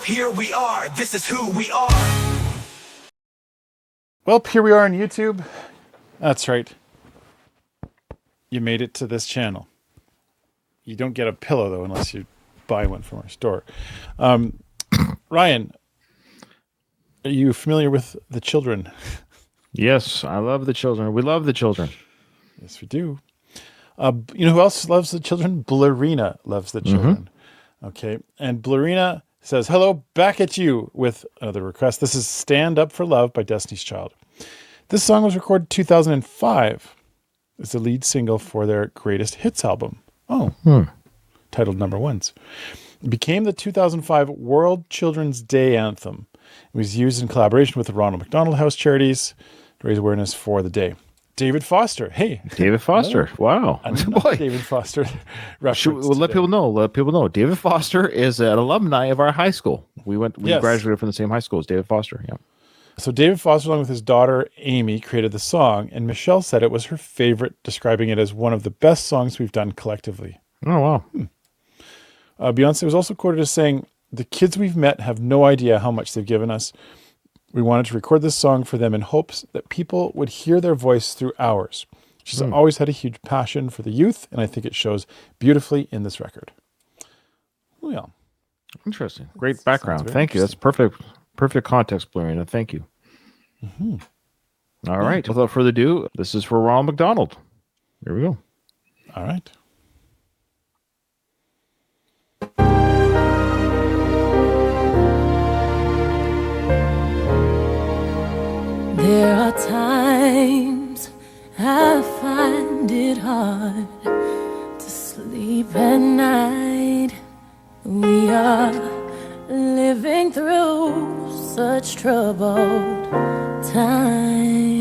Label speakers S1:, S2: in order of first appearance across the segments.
S1: here we are, this is who we are.
S2: Well, here we are on YouTube. That's right. You made it to this channel. You don't get a pillow, though, unless you buy one from our store. Ryan, are you familiar with the children?
S3: Yes, I love the children. We love the children.
S2: Yes, we do. You know who else loves the children? Blurina loves the children. Okay. And Blurina says, hello, back at you with another request. This is Stand Up for Love by Destiny's Child. This song was recorded 2005. It's the lead single for their greatest hits album. Titled Number Ones. It became the 2005 World Children's Day anthem. It was used in collaboration with the Ronald McDonald House Charities to raise awareness for the day. David Foster. Hey.
S3: David Foster. Wow.
S2: Boy. David Foster.
S3: Let people know. David Foster is an alumni of our high school. We graduated from the same high school as David Foster. Yeah.
S2: So David Foster, along with his daughter, Amy, created the song, and Michelle said it was her favorite, describing it as one of the best songs we've done collectively.
S3: Oh, wow.
S2: Beyonce was also quoted as saying, the kids we've met have no idea how much they've given us. We wanted to record this song for them in hopes that people would hear their voice through ours. She's always had a huge passion for the youth, and I think it shows beautifully in this record. Oh, yeah.
S3: Interesting. Great background. Thank you. That's perfect context, Blurina. Thank you. All right. Without further ado, this is for Ronald McDonald. Here we go.
S2: All right.
S4: There are times I find it hard to sleep at night. We are living through such troubled times,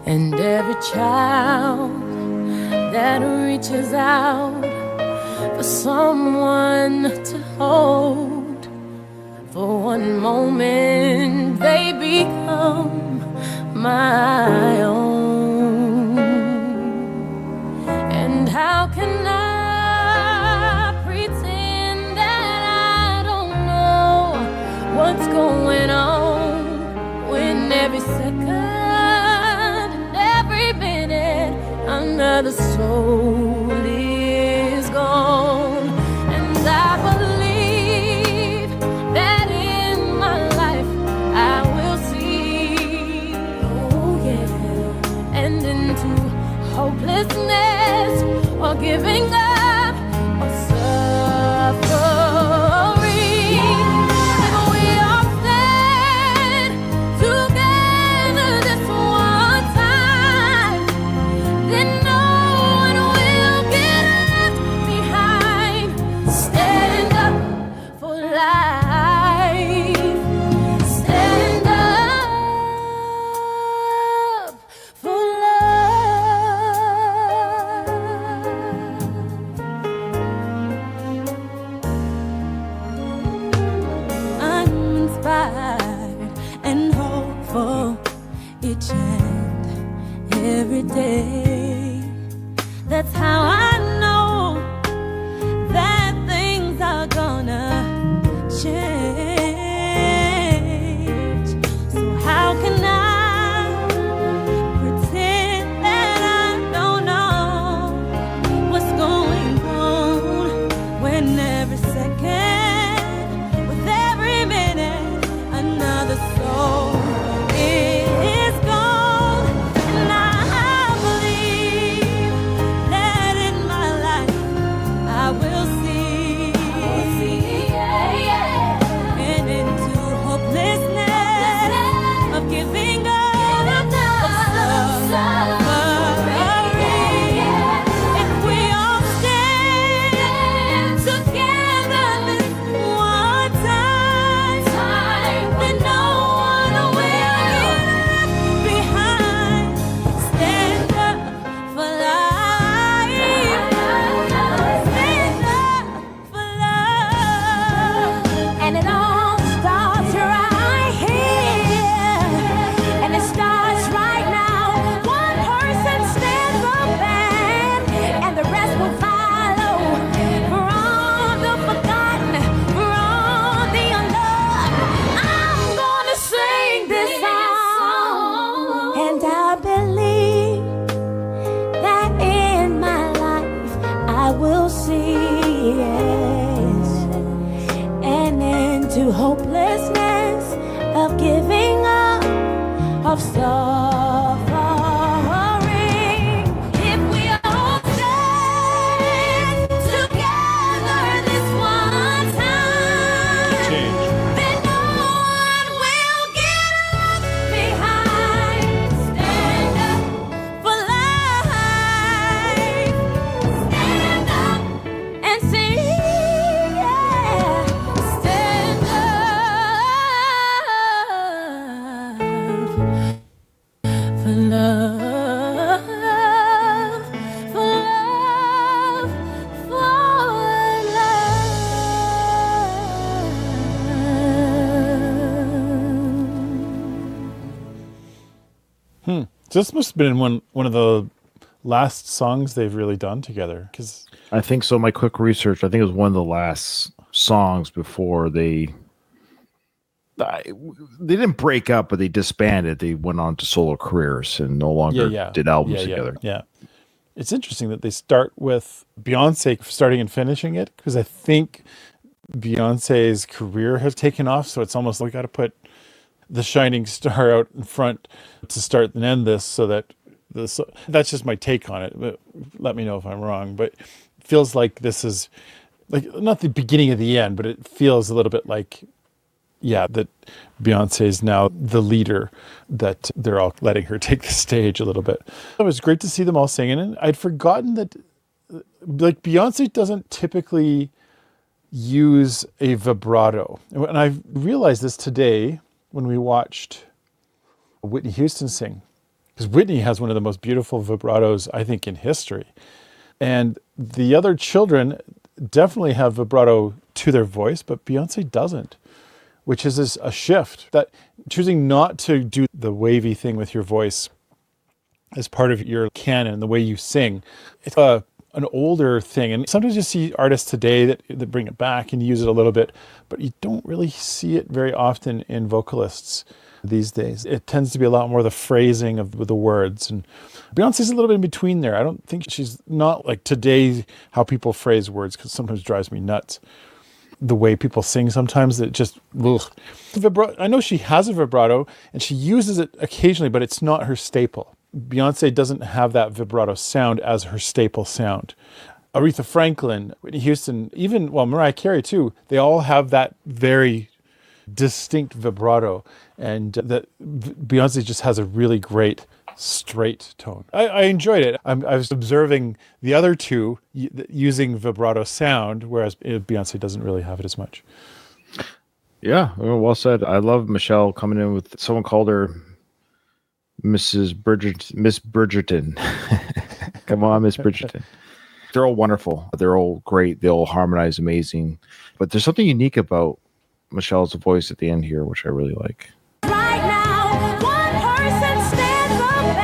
S4: and every child that reaches out for someone to hold, for one moment they become my own. And how can I pretend that I don't know what's going on when every second and every minute another soul is gone? And I believe that in my life I will see, oh yeah, and into hopelessness or giving up or suffering. If we all stand together to hopelessness of giving up, of suffering. If we all stand together this one time, then no one will get left behind. Stand up for life. Stand up and sing. Yeah. Stand up for love, for love, for love.
S2: So this must have been one of the last songs they've really done together. Because
S3: I think so. My quick research, I think it was one of the last songs before they didn't break up, but they disbanded. They went on to solo careers and no longer did albums together.
S2: Yeah. It's interesting that they start with Beyonce starting and finishing it, because I think Beyonce's career has taken off. So it's almost like got to put the shining star out in front to start and end this, so that this. That's just my take on it. But let me know if I'm wrong. But it feels like this is like not the beginning of the end, but it feels a little bit like, that Beyonce is now the leader, that they're all letting her take the stage a little bit. It was great to see them all singing. And I'd forgotten that, like, Beyonce doesn't typically use a vibrato. And I realized this today when we watched Whitney Houston sing, because Whitney has one of the most beautiful vibratos, I think, in history. And the other children definitely have vibrato to their voice, but Beyonce doesn't, which is a shift. That choosing not to do the wavy thing with your voice as part of your canon, the way you sing, it's an older thing. And sometimes you see artists today that bring it back and use it a little bit, but you don't really see it very often in vocalists these days. It tends to be a lot more the phrasing of the words. And Beyonce's a little bit in between there. I don't think she's not like today how people phrase words, because sometimes it drives me nuts. The way people sing sometimes, it just, ugh. I know she has a vibrato and she uses it occasionally, but it's not her staple. Beyonce doesn't have that vibrato sound as her staple sound. Aretha Franklin, Whitney Houston, even, Mariah Carey too, they all have that very distinct vibrato. And that Beyonce just has a really great straight tone. I enjoyed it. I was observing the other two using vibrato sound, whereas Beyonce doesn't really have it as much.
S3: Yeah, well said. I love Michelle coming in with, someone called her Miss Bridgerton. Come on, Miss Bridgerton. They're all wonderful. They're all great. They all harmonize amazing. But there's something unique about Michelle's voice at the end here, which I really like.
S4: Right now, one person stands up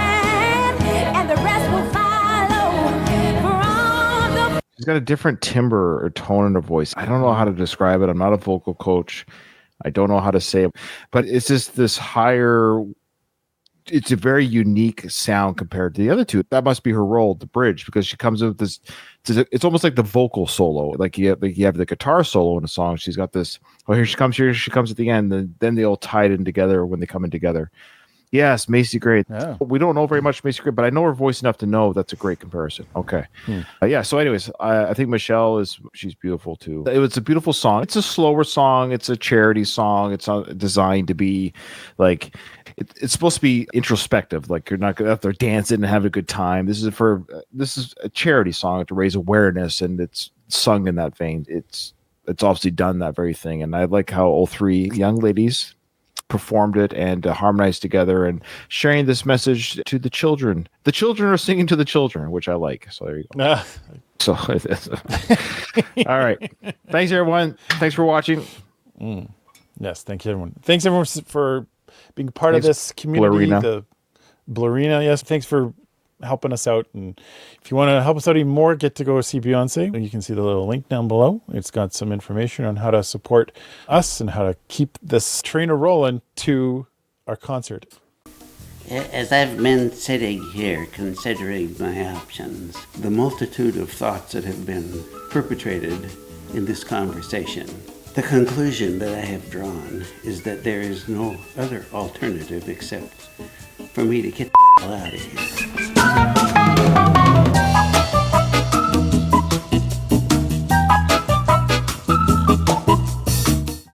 S4: and the rest will follow. From the
S3: She's got a different timbre or tone in her voice. I don't know how to describe it. I'm not a vocal coach. I don't know how to say it, but it's just this higher. It's a very unique sound compared to the other two. That must be her role, the bridge, because she comes with this. It's almost like the vocal solo. Like you have the guitar solo in a song. She's got this. Oh, here she comes at the end. Then they all tied in together when they come in together. Yes, Macy Gray. Yeah. We don't know very much Macy Gray, but I know her voice enough to know that's a great comparison. Okay. So anyways, I think Michelle she's beautiful too. It was a beautiful song. It's a slower song. It's a charity song. It's not designed to be like, it's supposed to be introspective. Like you're not out there dancing and having a good time. This is a charity song to raise awareness, and it's sung in that vein. It's obviously done that very thing. And I like how all three young ladies performed it and harmonized together and sharing this message to the children. The children are singing to the children, which I like. So there you go. So, all right. Thanks, everyone. Thanks for watching.
S2: Yes, thank you, everyone. Thanks, everyone, for being part of this community.
S3: Blurina.
S2: The Blurina, yes. Thanks for helping us out. And if you want to help us out even more, get to go see Beyonce. You can see the little link down below. It's got some information on how to support us and how to keep this train rolling to our concert.
S5: As I've been sitting here considering my options, the multitude of thoughts that have been perpetrated in this conversation The conclusion that I have drawn is that there is no other alternative except for me to get the hell out of here.